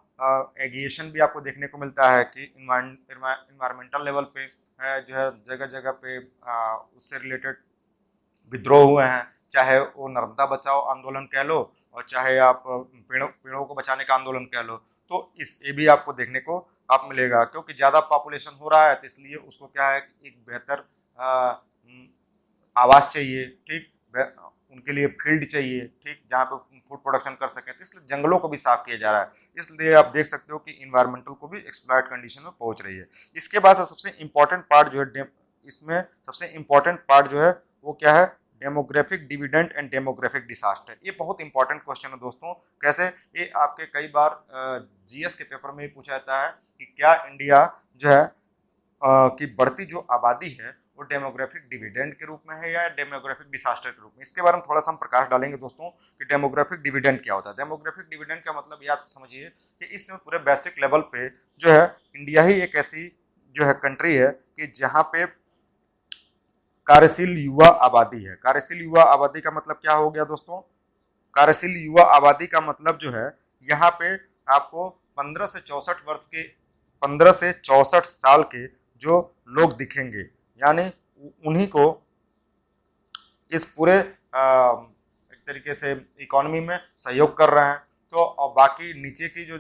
S1: एगिएशन भी आपको देखने को मिलता है कि इन्वायरमेंटल लेवल पे जो है जगह जगह पे उससे रिलेटेड विद्रोह हुए हैं, चाहे वो नर्मदा बचाओ आंदोलन कह लो और चाहे आप पेड़ों को बचाने का आंदोलन कह लो। तो इस ये भी आपको देखने को आप मिलेगा, क्योंकि ज़्यादा पॉपुलेशन हो रहा है तो इसलिए उसको क्या है कि एक बेहतर आवास चाहिए, ठीक, उनके लिए फील्ड चाहिए, ठीक, जहाँ पे फूड प्रोडक्शन कर सकें, तो इसलिए जंगलों को भी साफ किया जा रहा है। इसलिए आप देख सकते हो कि इन्वायरमेंटल को भी एक्सप्लॉइट कंडीशन में पहुंच रही है। इसके बाद सबसे इम्पोर्टेंट पार्ट जो है इसमें सबसे इम्पोर्टेंट पार्ट जो है वो क्या है, demographic dividend and demographic disaster. ये बहुत इंपॉर्टेंट क्वेश्चन है दोस्तों। कैसे, ये आपके कई बार जीएस के पेपर में पूछा जाता है कि क्या इंडिया जो है की बढ़ती जो आबादी है वो डेमोग्राफिक डिविडेंड के रूप में है या डेमोग्राफिक डिसास्टर के रूप में। इसके बारे में थोड़ा सा हम प्रकाश डालेंगे दोस्तों कि डेमोग्राफिक डिविडेंड क्या होता है। डेमोग्राफिक डिविडेंड का मतलब याद समझिए कि इस पूरे बेसिक लेवल पे जो है इंडिया ही एक ऐसी जो है कंट्री है कि जहाँ पे कार्यशील युवा आबादी है। कार्यशील युवा आबादी का मतलब क्या हो गया दोस्तों, कार्यशील युवा आबादी का मतलब जो है यहाँ पे आपको 15 से 64 साल के जो लोग दिखेंगे, यानी उन्हीं को इस पूरे एक तरीके से इकोनॉमी में सहयोग कर रहे हैं। तो और बाकी नीचे की जो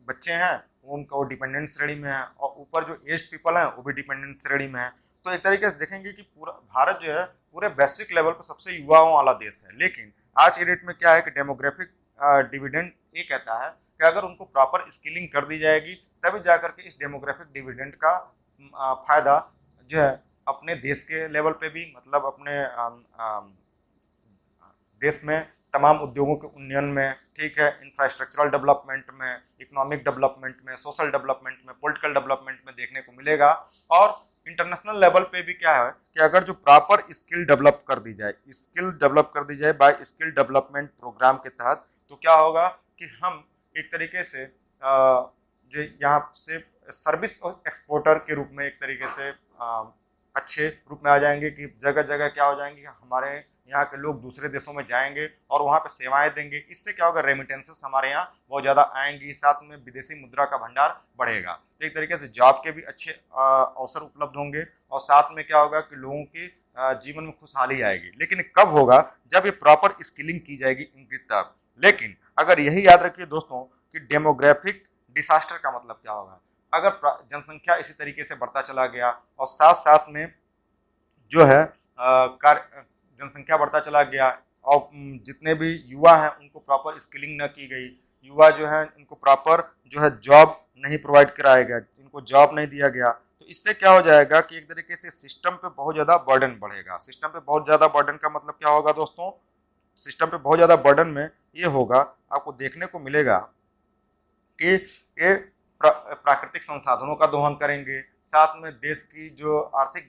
S1: बच्चे हैं उनका वो डिपेंडेंट श्रेणी में है और ऊपर जो एज्ड पीपल हैं वो भी डिपेंडेंट श्रेणी में है। तो एक तरीके से देखेंगे कि पूरा भारत जो है पूरे वैश्विक लेवल पर सबसे युवाओं वाला देश है। लेकिन आज के डेट में क्या है कि डेमोग्राफिक डिविडेंड ये कहता है कि अगर उनको प्रॉपर स्किलिंग कर दी जाएगी तभी जाकर के इस डेमोग्राफिक डिविडेंड का फायदा जो है अपने देश के लेवल पे भी, मतलब अपने देश में तमाम उद्योगों के उन्नयन में, ठीक है, इंफ्रास्ट्रक्चरल डेवलपमेंट में, इकोनॉमिक डेवलपमेंट में, सोशल डेवलपमेंट में, पॉलिटिकल डेवलपमेंट में देखने को मिलेगा। और इंटरनेशनल लेवल पे भी क्या है कि अगर जो प्रॉपर स्किल डेवलप कर दी जाए बाय स्किल डेवलपमेंट प्रोग्राम के तहत, तो क्या होगा कि हम एक तरीके से जो यहाँ से सर्विस एक्सपोर्टर के रूप में एक तरीके से अच्छे रूप में आ जाएंगे कि जगह जगह क्या हो जाएंगे, हमारे यहाँ के लोग दूसरे देशों में जाएंगे और वहाँ पे सेवाएं देंगे। इससे क्या होगा, रेमिटेंसेस हमारे यहाँ बहुत ज़्यादा आएंगी, साथ में विदेशी मुद्रा का भंडार बढ़ेगा। तो एक तरीके से जॉब के भी अच्छे अवसर उपलब्ध होंगे और साथ में क्या होगा कि लोगों की जीवन में खुशहाली आएगी। लेकिन कब होगा, जब ये प्रॉपर स्किलिंग की जाएगी इनकी तरफ। लेकिन अगर यही याद रखिए दोस्तों कि डेमोग्राफिक डिसास्टर का मतलब क्या होगा, अगर जनसंख्या इसी तरीके से बढ़ता चला गया और साथ साथ में जो है जनसंख्या बढ़ता चला गया और जितने भी युवा हैं उनको प्रॉपर स्किलिंग न की गई, युवा जो है इनको प्रॉपर जो है जॉब नहीं प्रोवाइड कराया गया, इनको जॉब नहीं दिया गया, तो इससे क्या हो जाएगा कि एक तरीके से सिस्टम पे बहुत ज़्यादा बर्डन बढ़ेगा। सिस्टम पे बहुत ज़्यादा बर्डन का मतलब क्या होगा दोस्तों, सिस्टम पे बहुत ज़्यादा बर्डन में ये होगा, आपको देखने को मिलेगा कि ये प्राकृतिक संसाधनों का दोहन करेंगे, साथ में देश की जो आर्थिक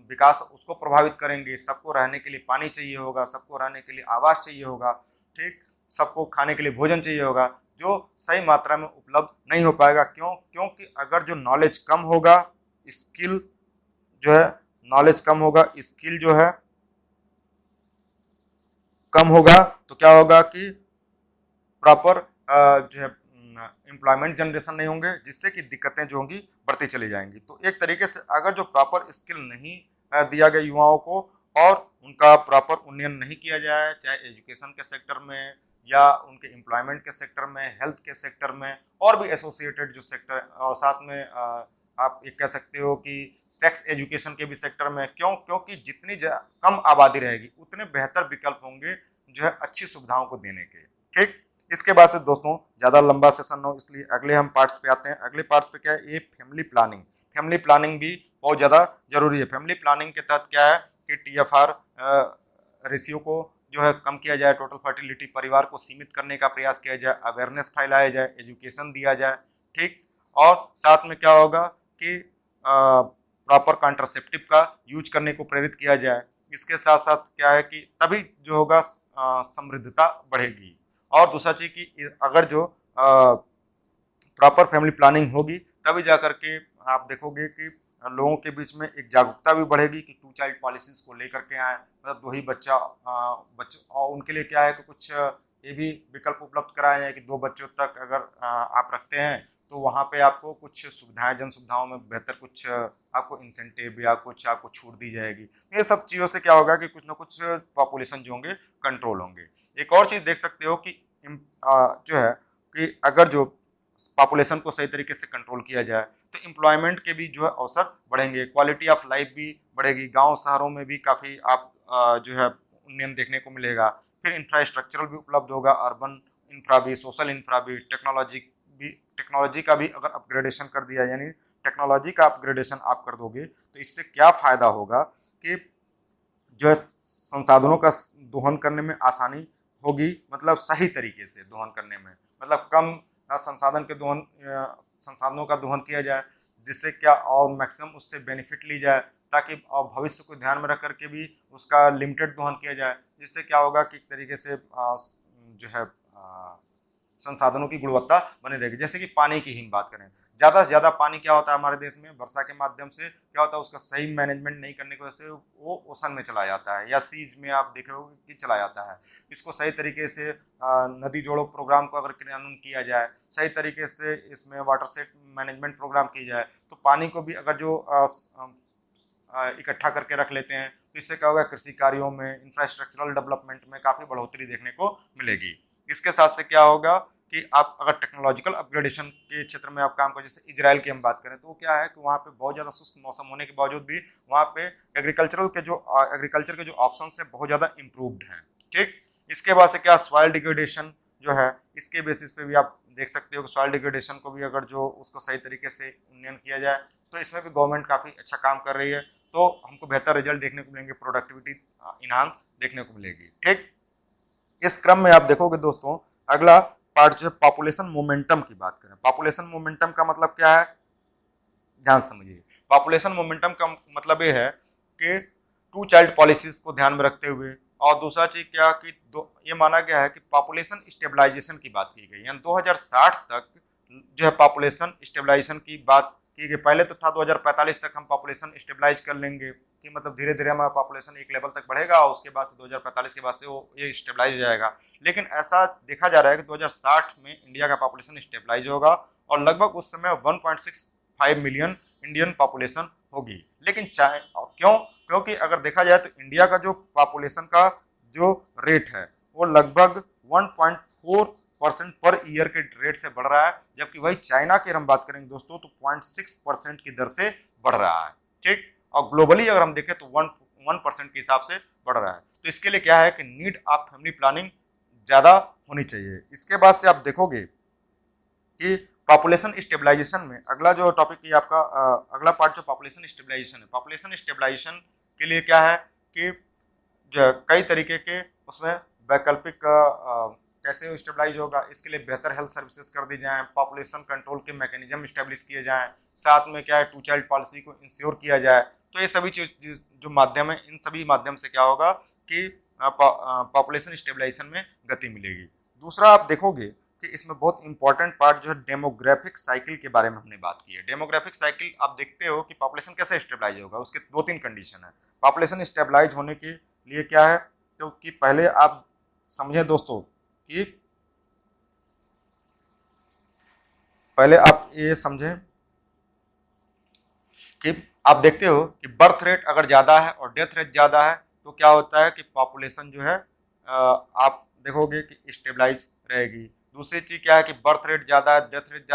S1: विकास उसको प्रभावित करेंगे। सबको रहने के लिए पानी चाहिए होगा, सबको रहने के लिए आवास चाहिए होगा, ठीक, सबको खाने के लिए भोजन चाहिए होगा, जो सही मात्रा में उपलब्ध नहीं हो पाएगा। क्योंकि अगर जो नॉलेज कम होगा, स्किल जो है नॉलेज कम होगा, स्किल जो है कम होगा, तो क्या होगा कि प्रॉपर जो है एम्प्लॉयमेंट जनरेशन नहीं होंगे, जिससे कि दिक्कतें जो होंगी बढ़ती चली जाएंगी। तो एक तरीके से अगर जो प्रॉपर स्किल नहीं दिया गया युवाओं को और उनका प्रॉपर उन्नयन नहीं किया जाए, चाहे एजुकेशन के सेक्टर में या उनके एम्प्लॉयमेंट के सेक्टर में, हेल्थ के सेक्टर में और भी एसोसिएटेड जो सेक्टर, और साथ में आप ये कह सकते हो कि सेक्स एजुकेशन के भी सेक्टर में, क्योंकि जितनी कम आबादी रहेगी उतने बेहतर विकल्प होंगे जो है अच्छी सुविधाओं को देने के। ठीक, इसके बाद से दोस्तों ज़्यादा लंबा सेशन हो इसलिए अगले हम पार्ट्स पे आते हैं। अगले पार्ट्स पे क्या है, ये फैमिली प्लानिंग भी बहुत ज़्यादा जरूरी है। फैमिली प्लानिंग के तहत क्या है कि TFR रेशियो को जो है कम किया जाए, टोटल फर्टिलिटी, परिवार को सीमित करने का प्रयास किया जाए, अवेयरनेस फैलाया जाए, एजुकेशन दिया जाए, ठीक, और साथ में क्या होगा कि प्रॉपर कॉन्ट्रासेप्टिव का यूज करने को प्रेरित किया जाए। इसके साथ साथ क्या है कि तभी जो होगा समृद्धता बढ़ेगी। और दूसरा चीज कि अगर जो प्रॉपर फैमिली प्लानिंग होगी तभी जा करके आप देखोगे कि लोगों के बीच में एक जागरूकता भी बढ़ेगी कि टू चाइल्ड पॉलिसीज को लेकर के आए, मतलब दो ही बच्चा बच्चों, और उनके लिए क्या है कि कुछ ये भी विकल्प उपलब्ध कराए जाए कि दो बच्चों तक अगर आप रखते हैं तो वहाँ पे आपको कुछ सुविधाएं, जन सुविधाओं में बेहतर कुछ आपको इंसेंटिव या कुछ आपको छूट दी जाएगी। ये सब चीज़ों से क्या होगा कि कुछ ना कुछ पॉपुलेशन जो होंगे कंट्रोल होंगे। एक और चीज़ देख सकते हो कि जो है कि अगर जो पॉपुलेशन को सही तरीके से कंट्रोल किया जाए तो एम्प्लॉयमेंट के भी जो है अवसर बढ़ेंगे, क्वालिटी ऑफ लाइफ भी बढ़ेगी, गांव शहरों में भी काफ़ी आप जो है उन्नयन देखने को मिलेगा। फिर इंफ्रास्ट्रक्चरल भी उपलब्ध होगा, अर्बन इंफ्रा भी, सोशल इंफ्रा भी, टेक्नोलॉजी का भी अगर अपग्रेडेशन कर दिया, यानी टेक्नोलॉजी का अपग्रेडेशन आप कर दोगे तो इससे क्या फ़ायदा होगा कि जो है संसाधनों का दोहन करने में आसानी होगी, मतलब सही तरीके से दोहन करने में, मतलब कम संसाधनों का दोहन किया जाए, जिससे क्या और मैक्सिमम उससे बेनिफिट ली जाए, ताकि भविष्य को ध्यान में रख करके भी उसका लिमिटेड दोहन किया जाए, जिससे क्या होगा कि एक तरीके से जो है संसाधनों की गुणवत्ता बनी रहेगी। जैसे कि पानी की ही बात करें, ज़्यादा से ज़्यादा पानी क्या होता है हमारे देश में वर्षा के माध्यम से क्या होता है, उसका सही मैनेजमेंट नहीं करने की वजह से वो ओशन में चला जाता है या सीज में आप देखे होगे कि चला जाता है। इसको सही तरीके से नदी जोड़ो प्रोग्राम को अगर क्रियान्वयन किया जाए, सही तरीके से इसमें वाटर सेट मैनेजमेंट प्रोग्राम की जाए, तो पानी को भी अगर जो इकट्ठा करके रख लेते हैं तो इससे क्या होगा, कृषि कार्यों में, इंफ्रास्ट्रक्चरल डेवलपमेंट में काफ़ी बढ़ोतरी देखने को मिलेगी। इसके साथ से क्या होगा कि आप अगर टेक्नोलॉजिकल अपग्रेडेशन के क्षेत्र में आप काम करें, जैसे इजराइल की हम बात करें तो क्या है कि वहाँ पे बहुत ज़्यादा शुष्क मौसम होने के बावजूद भी वहाँ पे एग्रीकल्चर के जो ऑप्शन है बहुत ज़्यादा इम्प्रूव्ड हैं। ठीक, इसके बाद से क्या, सॉइल डिग्रेडेशन जो है इसके बेसिस पे भी आप देख सकते हो कि सॉइल डिग्रेडेशन को भी अगर जो उसको सही तरीके से उन्नयन किया जाए तो इसमें भी गवर्नमेंट काफ़ी अच्छा काम कर रही है, तो हमको बेहतर रिजल्ट देखने को मिलेंगे, प्रोडक्टिविटी इनहांस देखने को मिलेगी। ठीक, इस क्रम में आप देखोगे दोस्तों अगला पार्ट जो है पॉपुलेशन मोमेंटम की बात करें। पॉपुलेशन मोमेंटम का मतलब क्या है, ध्यान समझिए। पॉपुलेशन मोमेंटम का मतलब ये है कि टू चाइल्ड पॉलिसीज को ध्यान में रखते हुए, और दूसरा चीज क्या कि ये माना गया है कि पॉपुलेशन स्टेबलाइजेशन की बात की गई, यानी 2060 तक जो है पॉपुलेशन स्टेबलाइजेशन की बात की गई। पहले तो था 2045 तक हम पॉपुलेशन स्टेबलाइज कर लेंगे, कि मतलब धीरे धीरे हमारा पॉपुलेशन एक लेवल तक बढ़ेगा और उसके बाद से 2045 के बाद से वो ये स्टेबलाइज हो जाएगा। लेकिन ऐसा देखा जा रहा है कि 2060 में इंडिया का पॉपुलेशन स्टेबलाइज होगा और लगभग उस समय 1.65 मिलियन इंडियन पॉपुलेशन होगी। लेकिन क्योंकि अगर देखा जाए तो इंडिया का जो पॉपुलेशन का जो रेट है वो लगभग 1.4% पर ईयर के रेट से बढ़ रहा है, जबकि वही चाइना की हम बात करेंगे दोस्तों तो 0.6% की दर से बढ़ रहा है। ठीक, और ग्लोबली अगर हम देखें तो 1% के हिसाब से बढ़ रहा है। तो इसके लिए क्या है कि नीड ऑफ फैमिली प्लानिंग ज़्यादा होनी चाहिए। इसके बाद से आप देखोगे कि पॉपुलेशन स्टेबलाइजेशन में अगला जो टॉपिक है आपका अगला पार्ट जो पॉपुलेशन स्टेबलाइजेशन है। पॉपुलेशन स्टेबलाइजेशन के लिए क्या है कि जो कई तरीके के उसमें वैकल्पिक कैसे स्टेबलाइज होगा, इसके लिए बेहतर हेल्थ सर्विसेज कर दी जाएं, पॉपुलेशन कंट्रोल के मैकेनिज्म स्टेब्लिश किए जाएं, साथ में क्या है टू चाइल्ड पॉलिसी को इंश्योर किया जाए। तो ये सभी चीज जो माध्यम है, इन सभी माध्यम से क्या होगा कि पॉपुलेशन स्टेबलाइजेशन में गति मिलेगी। दूसरा आप देखोगे कि इसमें बहुत इंपॉर्टेंट पार्ट जो है डेमोग्राफिक साइकिल के बारे में हमने बात की है। डेमोग्राफिक साइकिल आप देखते हो कि पॉपुलेशन कैसे स्टेबलाइज होगा, उसके 2-3 कंडीशन है। पॉपुलेशन स्टेबलाइज होने के लिए क्या है, क्योंकि पहले आप समझें दोस्तों कि पहले आप ये समझें कि आप देखते हो कि बर्थ रेट अगर ज़्यादा है और डेथ रेट ज़्यादा है तो क्या होता है कि पॉपुलेशन जो है आप देखोगे कि स्टेबलाइज रहेगी। दूसरी चीज़ क्या है कि बर्थ रेट ज़्यादा है, डेथ रेट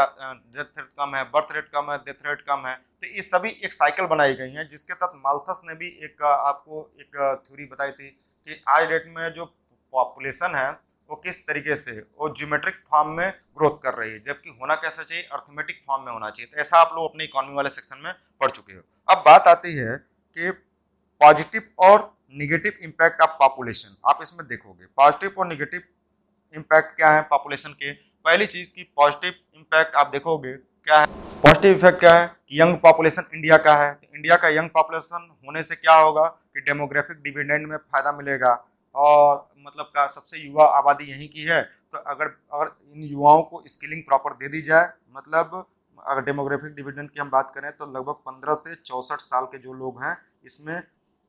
S1: कम है, बर्थ रेट कम है, डेथ रेट कम है। तो ये सभी एक साइकिल बनाई गई है, जिसके तहत माल्थस ने भी एक आपको एक थ्योरी बताई थी कि आज डेट में जो पॉपुलेशन है वो किस तरीके से वो ज्योमेट्रिक फॉर्म में ग्रोथ कर रही है, जबकि होना कैसा चाहिए, अर्थमेटिक फॉर्म में होना चाहिए। तो ऐसा आप लोग अपने इकोनॉमी वाले सेक्शन में पढ़ चुके हो। अब बात आती है कि पॉजिटिव और निगेटिव इम्पैक्ट ऑफ पॉपुलेशन। आप इसमें देखोगे पॉजिटिव और निगेटिव इम्पैक्ट क्या है पॉपुलेशन के। पहली चीज की पॉजिटिव इम्पैक्ट आप देखोगे क्या है, पॉजिटिव इफेक्ट क्या है कि यंग पॉपुलेशन इंडिया का है। तो इंडिया का यंग पॉपुलेशन होने से क्या होगा कि डेमोग्राफिक डिविडेंड में फायदा मिलेगा और मतलब का सबसे युवा आबादी यहीं की है। तो अगर अगर इन युवाओं को स्किलिंग प्रॉपर दे दी जाए, मतलब अगर डेमोग्राफिक डिविडेंड की हम बात करें तो लगभग 15 से 64 साल के जो लोग हैं इसमें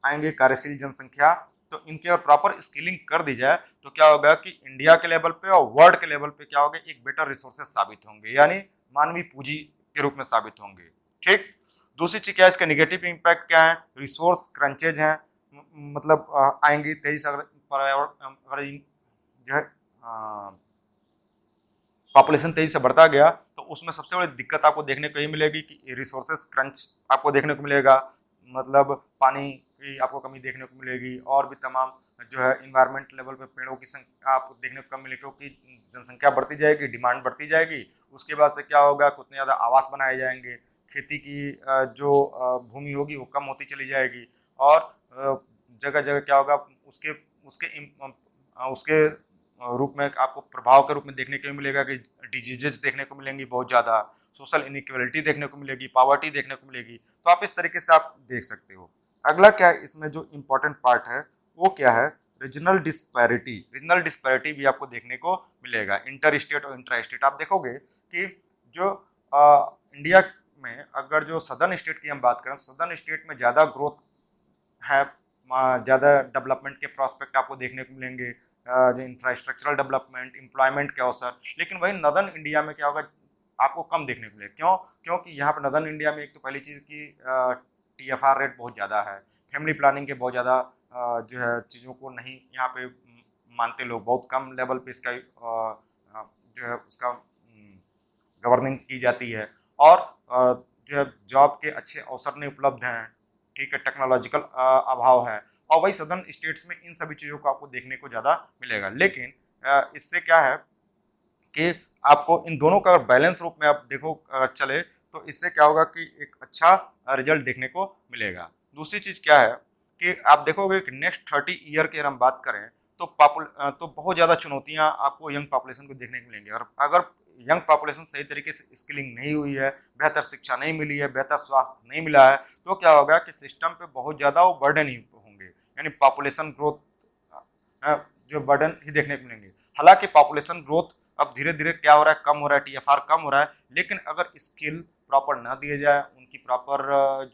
S1: आएंगे कार्यशील जनसंख्या। तो इनके और प्रॉपर स्किलिंग कर दी जाए तो क्या होगा कि इंडिया के लेवल पे और वर्ल्ड के लेवल पे क्या होगा, एक बेटर रिसोर्सेज साबित होंगे, यानी मानवीय पूंजी के रूप में साबित होंगे। ठीक। दूसरी चीज क्या है, इसका निगेटिव इम्पैक्ट क्या है, रिसोर्स क्रंचेज हैं, मतलब आएंगे तेजी से अगर पर्यावरण अगर जो है पॉपुलेशन तेजी से बढ़ता गया तो उसमें सबसे बड़ी दिक्कत आपको देखने को ये मिलेगी कि रिसोर्सेज क्रंच आपको देखने को मिलेगा, मतलब पानी की आपको कमी देखने को मिलेगी और भी तमाम जो है इन्वायरमेंट लेवल पे पेड़ों की संख्या आपको देखने को कम मिलेगी, क्योंकि जनसंख्या बढ़ती जाएगी, डिमांड बढ़ती जाएगी। उसके बाद से क्या होगा, उतने ज़्यादा आवास बनाए जाएंगे, खेती की जो भूमि होगी वो कम होती चली जाएगी और जगह जगह क्या होगा उसके उसके उसके रूप में आपको प्रभाव के रूप में देखने को मिलेगा कि डिजीजेज देखने को मिलेंगी बहुत ज़्यादा, सोशल इनइक्वलिटी देखने को मिलेगी, पॉवर्टी देखने को मिलेगी। तो आप इस तरीके से आप देख सकते हो। अगला क्या है, इसमें जो इम्पोर्टेंट पार्ट है वो क्या है, रीजनल डिस्पैरिटी। रीजनल डिस्पैरिटी भी आपको देखने को मिलेगा, इंटर स्टेट और इंट्रा स्टेट। आप देखोगे कि जो इंडिया में अगर जो सदर्न स्टेट की हम बात करें, सदर्न स्टेट में ज़्यादा ग्रोथ है, ज़्यादा डेवलपमेंट के प्रॉस्पेक्ट आपको देखने को मिलेंगे, जो इंफ्रास्ट्रक्चरल डेवलपमेंट, एम्प्लॉयमेंट के अवसर। लेकिन वही नदर्न इंडिया में क्या होगा, आपको कम देखने को मिलेगा। क्यों? क्योंकि यहाँ पर नदर्न इंडिया में एक तो पहली चीज़ की TFR रेट बहुत ज़्यादा है, फैमिली प्लानिंग के बहुत ज़्यादा जो है चीज़ों को नहीं यहाँ पे मानते लोग, बहुत कम लेवल पे इसका जो है उसका गवर्निंग की जाती है और जो है जॉब के अच्छे अवसर नहीं उपलब्ध हैं, ठीक है, टेक्नोलॉजिकल अभाव है। और वही सदर्न स्टेट्स में इन सभी चीज़ों को आपको देखने को ज़्यादा मिलेगा। लेकिन इससे क्या है कि आपको इन दोनों का बैलेंस रूप में आप देखो चले तो इससे क्या होगा कि एक अच्छा रिजल्ट देखने को मिलेगा। दूसरी चीज़ क्या है कि आप देखोगे कि नेक्स्ट 30 ईयर की अगर हम बात करें तो बहुत ज़्यादा चुनौतियाँ आपको यंग पॉपुलेशन को देखने को मिलेंगी। और अगर यंग पॉपुलेशन सही तरीके से स्किलिंग नहीं हुई है, बेहतर शिक्षा नहीं मिली है, बेहतर स्वास्थ्य नहीं मिला है, तो क्या होगा कि सिस्टम पे बहुत ज़्यादा वो बर्डन ही होंगे, यानी पॉपुलेशन ग्रोथ जो बर्डन ही देखने को मिलेंगे। हालांकि पॉपुलेशन ग्रोथ अब धीरे धीरे क्या हो रहा है, कम हो रहा है, TFR कम हो रहा है, लेकिन अगर स्किल प्रॉपर ना दिए जाए, उनकी प्रॉपर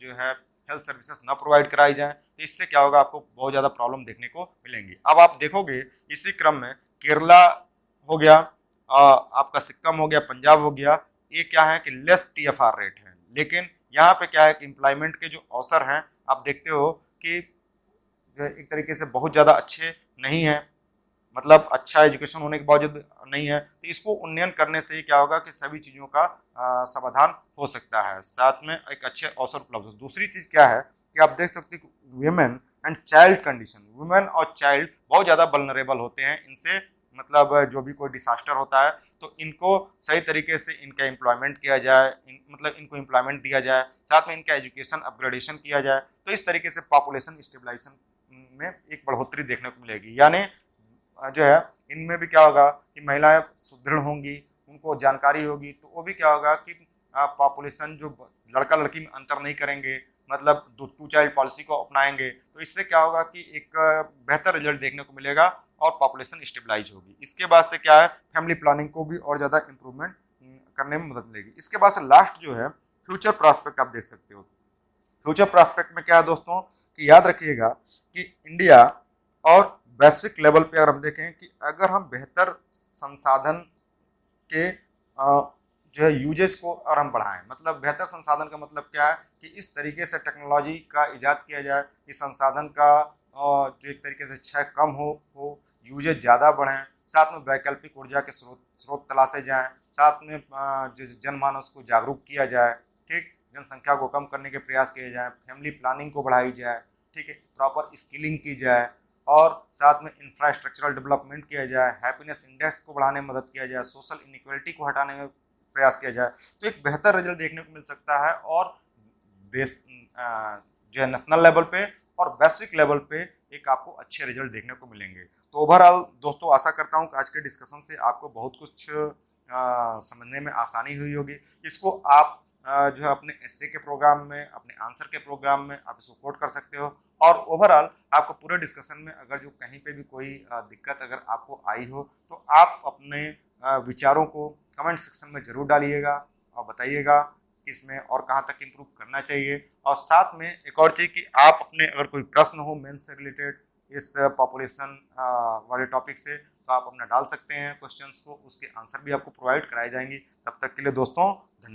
S1: जो है हेल्थ सर्विसेज ना प्रोवाइड कराई जाए, तो इससे क्या होगा, आपको बहुत ज़्यादा प्रॉब्लम देखने को मिलेंगी। अब आप देखोगे इसी क्रम में केरला हो गया, आपका सिक्किम हो गया, पंजाब हो गया, ये क्या है कि लेस TFR रेट है, लेकिन यहाँ पे क्या है कि एम्प्लॉयमेंट के जो अवसर हैं आप देखते हो कि जो है एक तरीके से बहुत ज़्यादा अच्छे नहीं है, मतलब अच्छा एजुकेशन होने के बावजूद नहीं है। तो इसको उन्नयन करने से ही क्या होगा कि सभी चीज़ों का समाधान हो सकता है, साथ में एक अच्छे अवसर उपलब्ध हो। दूसरी चीज़ क्या है कि आप देख सकते हैं women and child condition, women और चाइल्ड बहुत ज़्यादा वल्नरेबल होते हैं इनसे, मतलब जो भी कोई डिसास्टर होता है तो इनको सही तरीके से इनका एम्प्लॉयमेंट किया जाए, मतलब इनको एम्प्लॉयमेंट दिया जाए, साथ में इनका एजुकेशन अपग्रेडेशन किया जाए, तो इस तरीके से पॉपुलेशन स्टेबलाइजेशन में एक बढ़ोतरी देखने को मिलेगी। यानी जो है इनमें भी क्या होगा कि महिलाएं सुदृढ़ होंगी, उनको जानकारी होगी, तो वो भी क्या होगा कि पॉपुलेशन जो लड़का लड़की में अंतर नहीं करेंगे, मतलब 2 चाइल्ड पॉलिसी को अपनाएंगे, तो इससे क्या होगा कि एक बेहतर रिजल्ट देखने को मिलेगा और पॉपुलेशन स्टेबलाइज होगी। इसके बाद से क्या है, फैमिली प्लानिंग को भी और ज़्यादा इम्प्रूवमेंट करने में मदद मिलेगी। इसके बाद से लास्ट जो है फ्यूचर प्रॉस्पेक्ट आप देख सकते हो। फ्यूचर प्रॉस्पेक्ट में क्या है दोस्तों कि याद रखिएगा कि इंडिया और वैश्विक लेवल पे अगर हम देखें कि अगर हम बेहतर संसाधन के जो है यूजेज को और हम बढ़ाएं, मतलब बेहतर संसाधन का मतलब क्या है कि इस तरीके से टेक्नोलॉजी का इजाद किया जाए कि संसाधन का जो एक तरीके से क्षय कम हो, यूजेज ज़्यादा बढ़ें, साथ में वैकल्पिक ऊर्जा के स्रोत तलाशे जाएँ, साथ में जो जनमानस को जागरूक किया जाए, ठीक, जनसंख्या को कम करने के प्रयास किए जाएँ, फैमिली प्लानिंग को बढ़ाई जाए, ठीक है, प्रॉपर स्किलिंग की जाए और साथ में इंफ्रास्ट्रक्चरल डेवलपमेंट किया जाए, हैप्पीनेस इंडेक्स को बढ़ाने में मदद किया जाए, सोशल इनइक्वलिटी को हटाने में प्रयास किया जाए, तो एक बेहतर रिजल्ट देखने को मिल सकता है और देश जो है नेशनल लेवल पे और वैश्विक लेवल पे एक आपको अच्छे रिजल्ट देखने को मिलेंगे। तो ओवरऑल दोस्तों आशा करता हूँ कि आज के डिस्कशन से आपको बहुत कुछ समझने में आसानी हुई होगी। इसको आप जो है अपने एस्से के प्रोग्राम में, अपने आंसर के प्रोग्राम में आप इसको कोट कर सकते हो। और ओवरऑल आपको पूरे डिस्कशन में अगर जो कहीं पे भी कोई दिक्कत अगर आपको आई हो तो आप अपने विचारों को कमेंट सेक्शन में ज़रूर डालिएगा और बताइएगा कि इसमें और कहाँ तक इम्प्रूव करना चाहिए। और साथ में एक और चीज़ कि आप अपने अगर कोई प्रश्न हो मेंस से रिलेटेड इस पॉपुलेशन वाले टॉपिक से, तो आप अपना डाल सकते हैं क्वेश्चंस को, उसके आंसर भी आपको प्रोवाइड कराए जाएंगे। तब तक के लिए दोस्तों धन्यवाद।